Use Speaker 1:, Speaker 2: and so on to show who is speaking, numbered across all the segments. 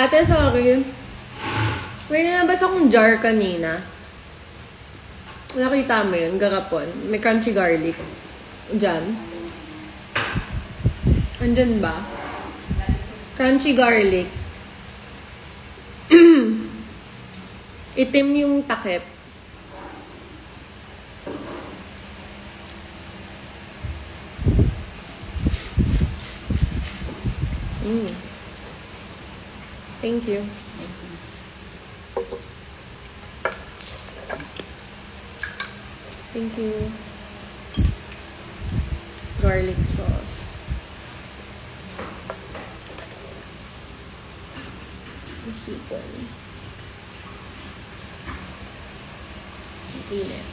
Speaker 1: Ate, sorry. May nabasa akong jar kanina. Nakita mo yun, garapon. May crunchy garlic. Diyan. Andyan ba? Crunchy garlic. Itim yung takip. Thank you. Thank you. Garlic sauce. Hipon. Init.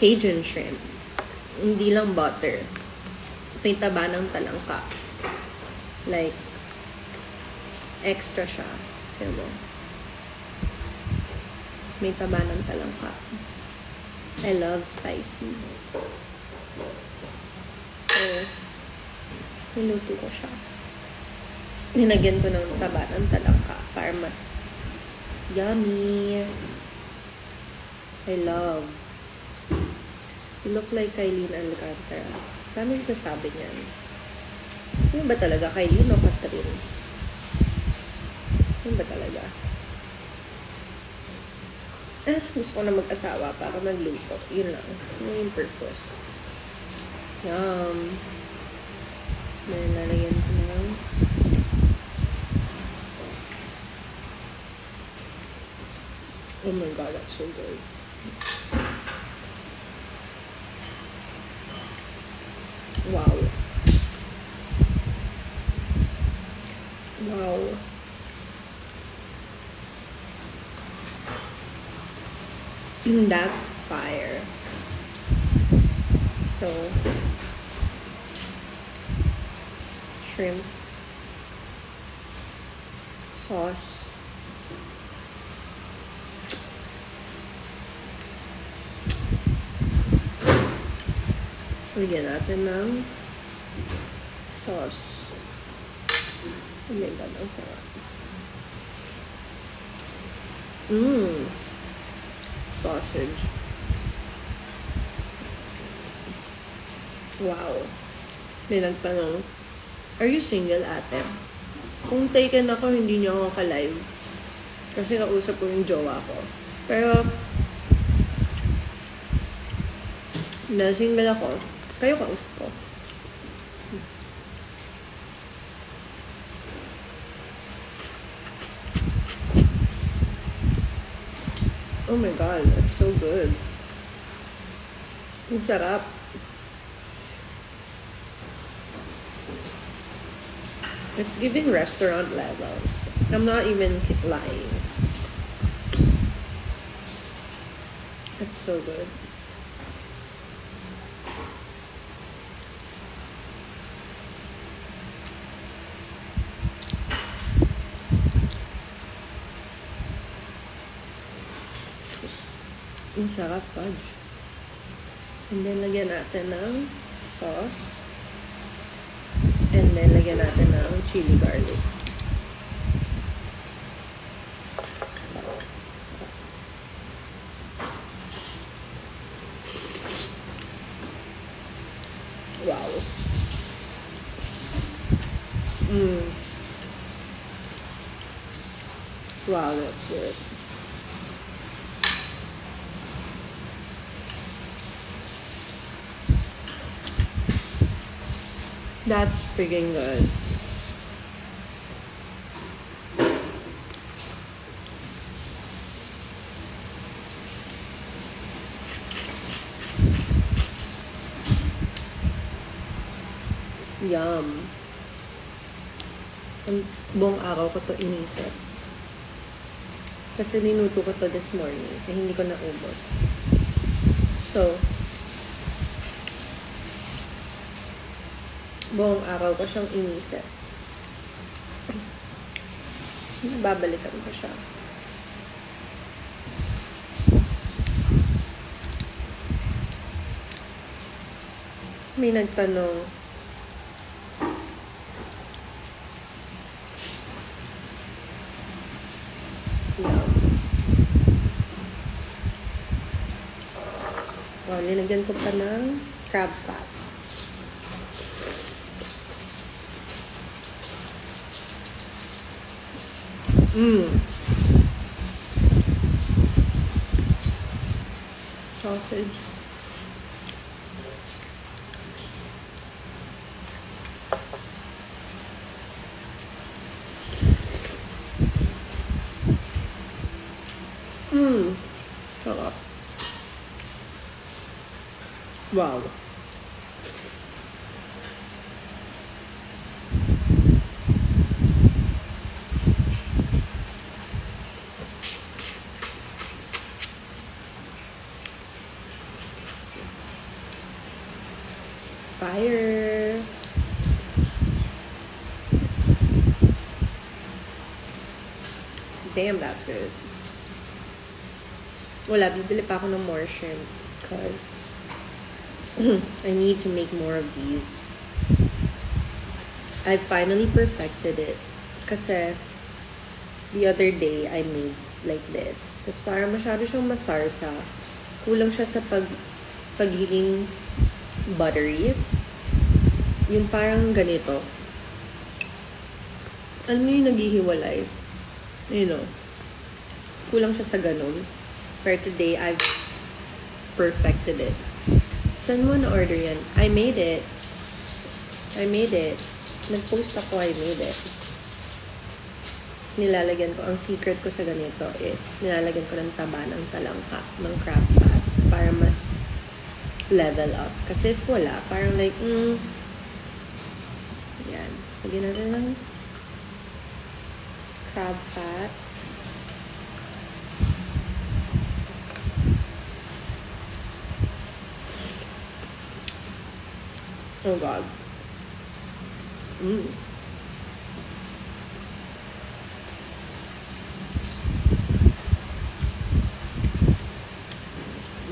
Speaker 1: Cajun shrimp. Hindi lang butter. May taba ng talangka. Like, extra siya. Kaya mo. May taba ng talangka. I love spicy. So, niluto ko siya. Ninagyan ko ng taba ng talangka para mas yummy. I love. You look like Kylie Alcantara. Dami sasabi niyan. Sino ba talaga? Kylie o Catherine? Sino ba talaga? Gusto ko na mag-asawa para magluto. Yun lang. Yun yung purpose. Yum. May lalagyan ko na lang. Oh my god, that's so good. Wow. Wow. That's fire. So, shrimp, sauce, lagyan natin ng sauce. Oh my god, ang sarap. Sausage. Wow. May nagtanong, are you single, ate? Kung taken ako, hindi niyo ako ka-live. Kasi kausap ko yung jowa ko. Pero, na single ako, kayo kausap ko. Oh my god, that's so good. Ang sarap. It's giving restaurant levels. I'm not even lying. It's so good. Ang sarap, fudge. And then, lagyan natin ng sauce. And then, lagyan natin ng chili garlic. Wow. Wow, that's good. That's freaking good. Yum. Ang buong araw ko to inisip. Kasi ninuto ko to this morning. Eh, hindi ko naubos. So, buong araw ko siyang inisip. Babalikan ko siya. May nagtanong, Oh, linagyan ko pa ng crab fat. Sausage. Sarap. Wow. Fire. Damn, that's good. Wala, bibili pa ako ng more shrimp because I need to make more of these. I finally perfected it kasi the other day I made like this. Tapos parang masyado siyang masarsa. Kulang siya sa pagiging buttery. Yung parang ganito. Alam mo yung naghihiwalay? You know, kulang siya sa ganun. Pero today, I've perfected it. Saan mo na-order yan? I made it. Nag-post ako, I made it. Tapos nilalagyan ko, ang secret ko sa ganito is, nilalagyan ko ng taba ng talangka, ng crab fat, para mas level up. Kasi if wala, parang like, yan. So, ginagawa ng crab fat. Oh God.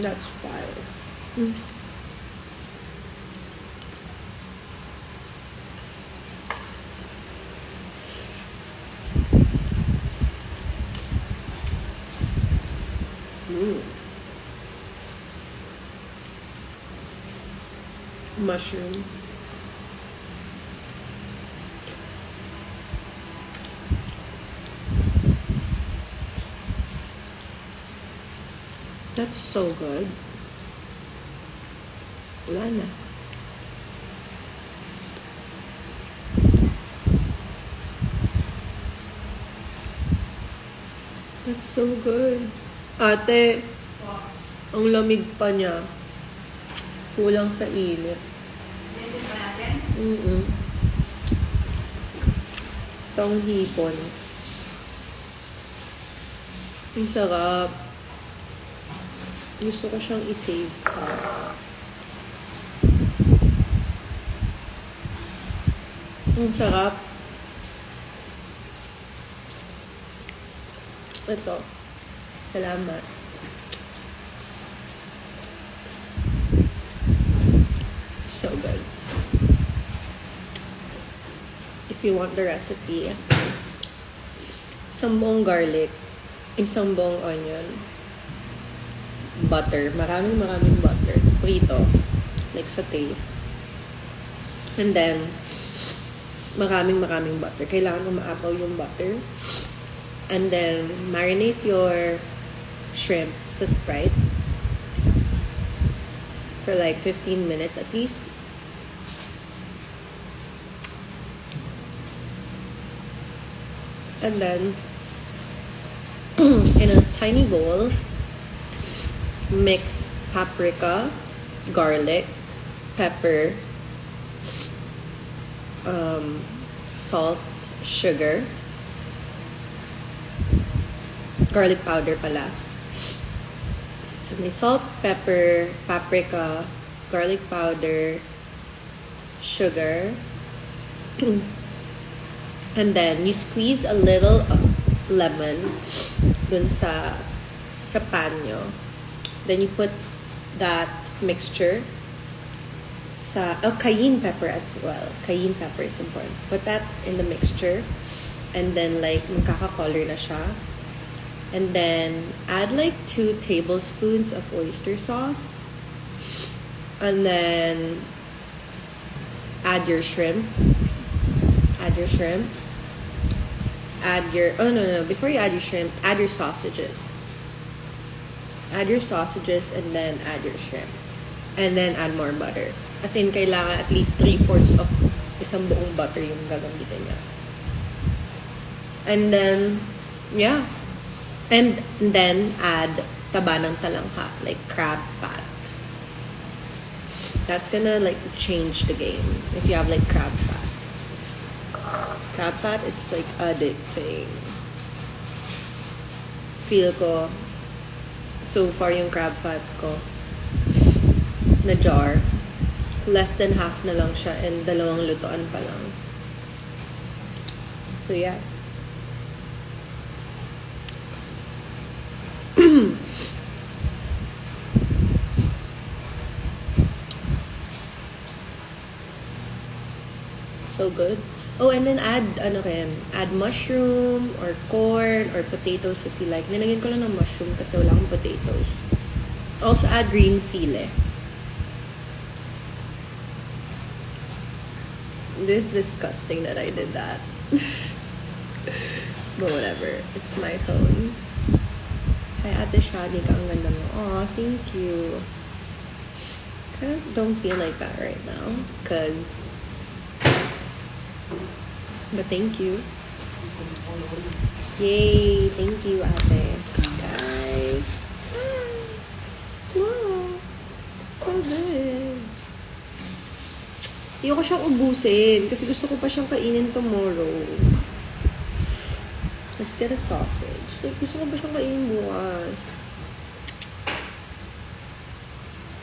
Speaker 1: That's fire. Mushroom. That's so good. Wala na. That's so good. Ate, ang lamig pa niya. Kulang sa init. Itong hipon. Ang sarap. Gusto ko siyang i-save pa. Ang sarap. Ito. Salamat. So good. If you want the recipe, isang buong garlic, isang buong onion, butter, maraming butter, prito, like saute, and then maraming butter. Kailangan umaapaw yung butter, and then marinate your shrimp sa Sprite for like 15 minutes at least. And then, in a tiny bowl, mix paprika, garlic, pepper, salt, sugar, garlic powder pala. So may salt, pepper, paprika, garlic powder, sugar, and then you squeeze a little lemon dun sa pan nyo. Then you put that mixture sa cayenne pepper as well. Cayenne pepper is important. Put that in the mixture, and then like magkaka-color na siya. And then add like 2 tablespoons of oyster sauce. And then add your shrimp. Add your shrimp. Add your, oh no, before you add your shrimp, add your sausages. Add your sausages and then add your shrimp. And then add more butter. As in, kailangan at least 3/4 of isang buong butter yung gagamitin niya. And then, yeah. And then add taba ng talangka, like crab fat. That's gonna like change the game if you have like crab fat. Crab fat is like addicting. Feel ko, so far yung crab fat ko na jar, less than half na lang siya and 2 lutuan pa lang. So yeah. So good. Oh, and then add mushroom or corn or potatoes if you like. Nilagyan ko lang ng mushroom kasi wala akong potatoes. Also add green sile. This is disgusting that I did that. But whatever. It's my phone. Hi, Ate Shadi ka. Ang ganda mo. Aw, thank you. Kind of don't feel like that right now. But thank you. Yay! Thank you, Ate. Guys. Wow. It's so good. Hindi ko siyang ubusin kasi gusto ko pa siyang kainin tomorrow. Let's get a sausage. Like, gusto ko pa siyang kainin bukas.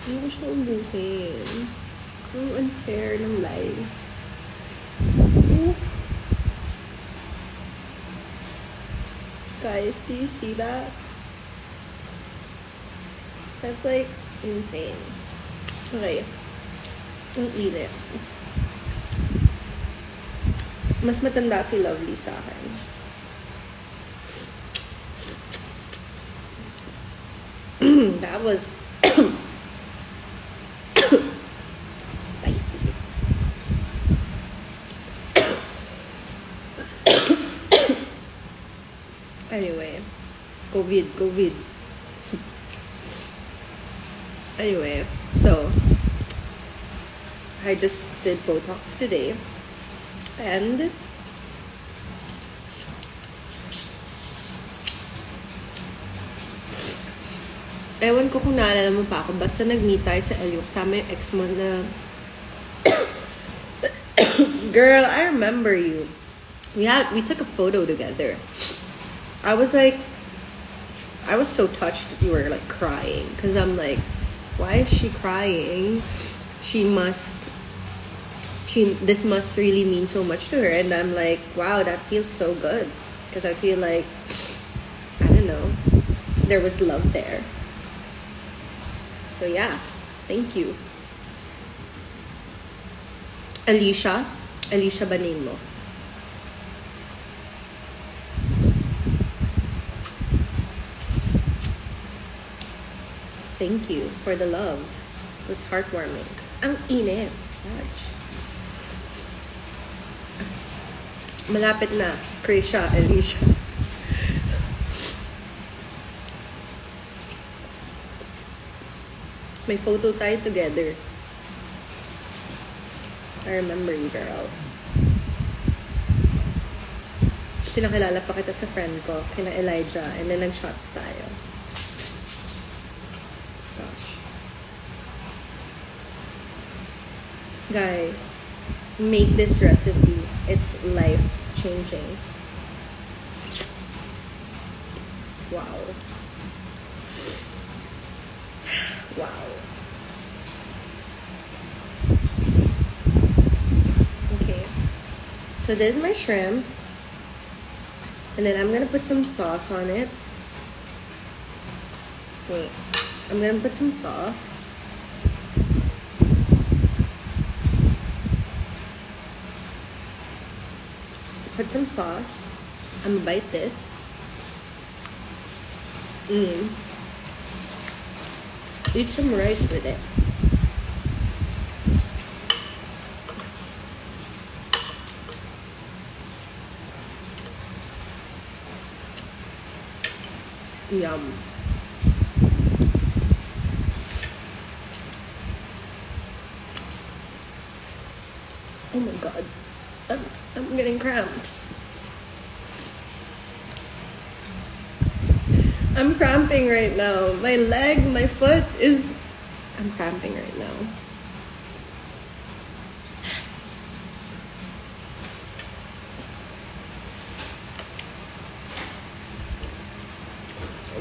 Speaker 1: Hindi ko siyang ubusin. Ang unfair ng life. Guys, do you see that? That's like insane. Okay. Don't eat it. Mas matanda si Lovely sa akin. That was spicy. Anyway, COVID. Anyway, so I just did Botox today, and ewan ko kung naalala mo pa ako, basta nag-meet tayo sa LU, kasama yung ex mo na girl, I remember you. We took a photo together. I was so touched that you were like crying, because I'm like, why is she crying? This must really mean so much to her. And I'm like, wow, that feels so good, because I feel like, I don't know, there was love there. So yeah, thank you. Alicia ba name mo? Thank you for the love. It was heartwarming. Ang init. Watch. Malapit na. Krisha, Alicia. May photo tayo together. I remember you, girl. Pinakilala pa kita sa friend ko, kina Elijah, and then nag-shots tayo. Guys, make this recipe. It's life-changing. Wow. Wow. Okay. So this is my shrimp. And then I'm gonna put some sauce on it. Wait. I'm gonna put some sauce. Put some sauce. I'm gonna bite this. Eat some rice with it. Yum. Oh my god. I'm getting cramps. I'm cramping right now. My leg, my foot is... I'm cramping right now.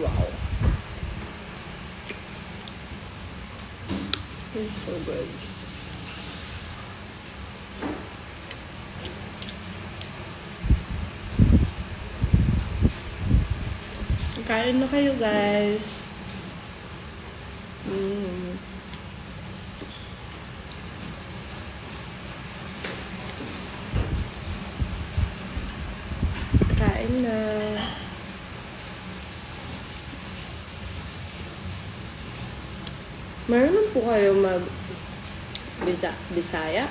Speaker 1: Wow. It's so good. Kain na kayo, guys. Kain na. Meron po kayo Bisaya?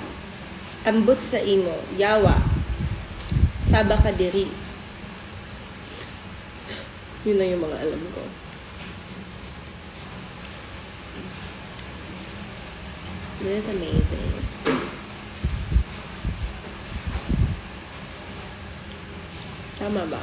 Speaker 1: Ambot sa imo, yawa. Saba ka diri. Yun na yung mga alam ko. This is amazing. Tama ba?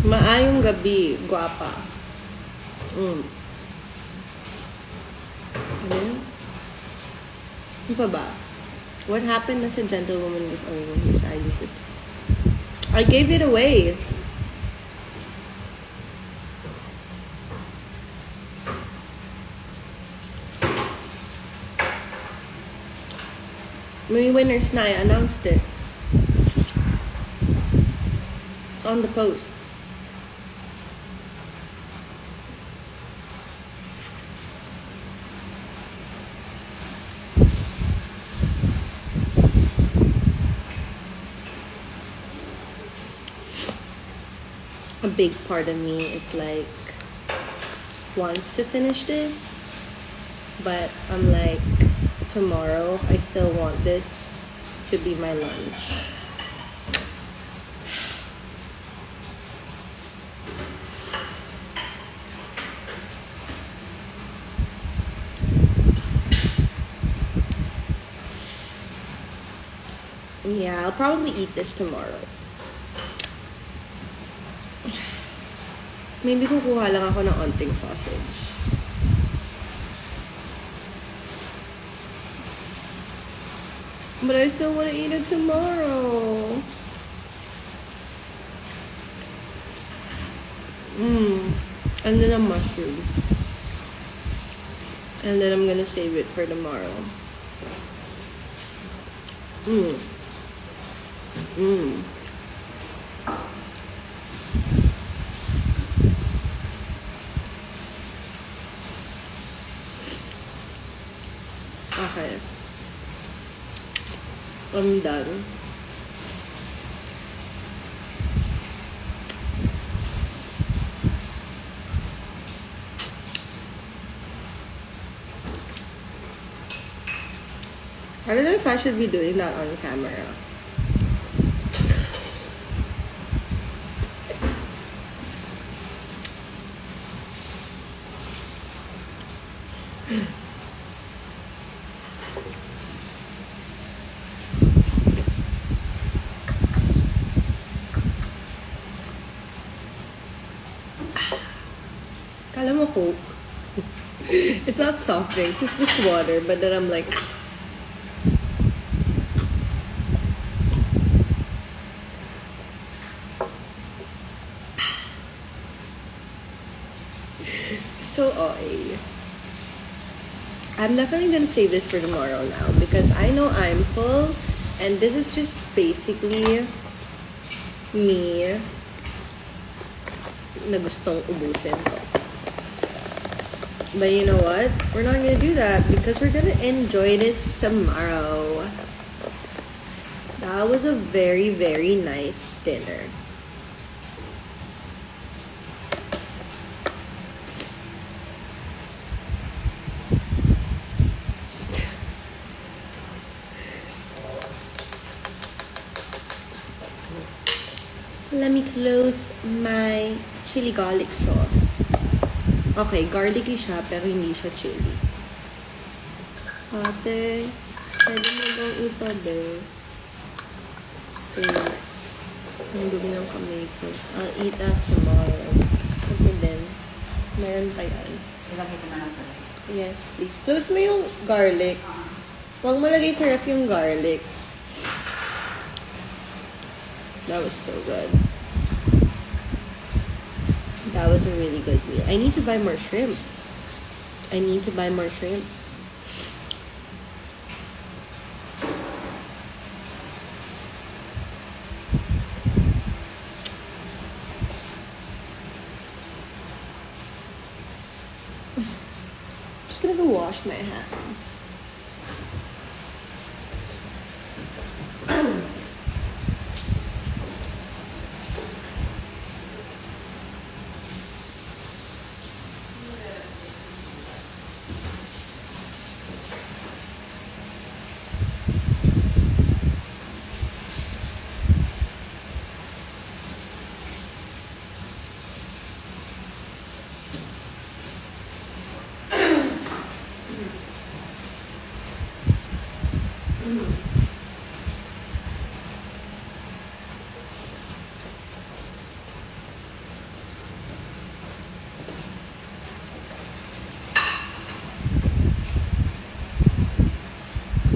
Speaker 1: Maayong gabi, guwapa. Ano pa ba? What happened na sa gentlewoman before when he said this? I gave it away. May winners na, I announced it. It's on the post. A big part of me is like wants to finish this, but I'm like, tomorrow I still want this to be my lunch. Yeah, I'll probably eat this tomorrow. Maybe kukuha lang ako ng onting sausage. But I still want to eat it tomorrow. And then a mushroom. And then I'm gonna save it for tomorrow. Okay. I'm done. I don't know if I should be doing that on camera. Kala mo Coke? It's not soft drinks, it's just water, but then I'm like... So oily. I'm definitely gonna save this for tomorrow now because I know I'm full and this is just basically me na gustong ubusin ko. But you know what? We're not gonna do that because we're gonna enjoy this tomorrow. That was a very, very nice dinner. Let me close my chili garlic sauce. Okay, garlicky siya pero hindi siya chili. Ate, pwede mo bang itabi? Please. Ang dumi ng kamay ko. I'll eat that tomorrow. Okay din. Meron pa yan.
Speaker 2: Ilagay ko na lang sa
Speaker 1: Yes, please. Close mo yung garlic. Huwag mo lagay sa ref yung garlic. That was so good. That was a really good meal. I need to buy more shrimp. Just gonna go wash my hands.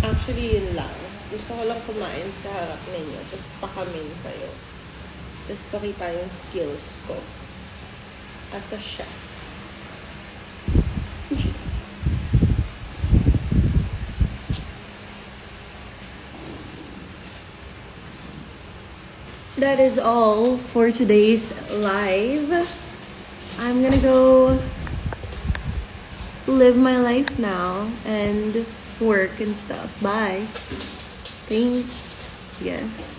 Speaker 1: Actually, yun lang. Gusto ko lang kumain sa harap ninyo. Tapos pakamin kayo. Tapos pakita yung skills ko as a chef. That is all for today's live. I'm gonna go live my life now and work and stuff. Bye. Thanks. Yes.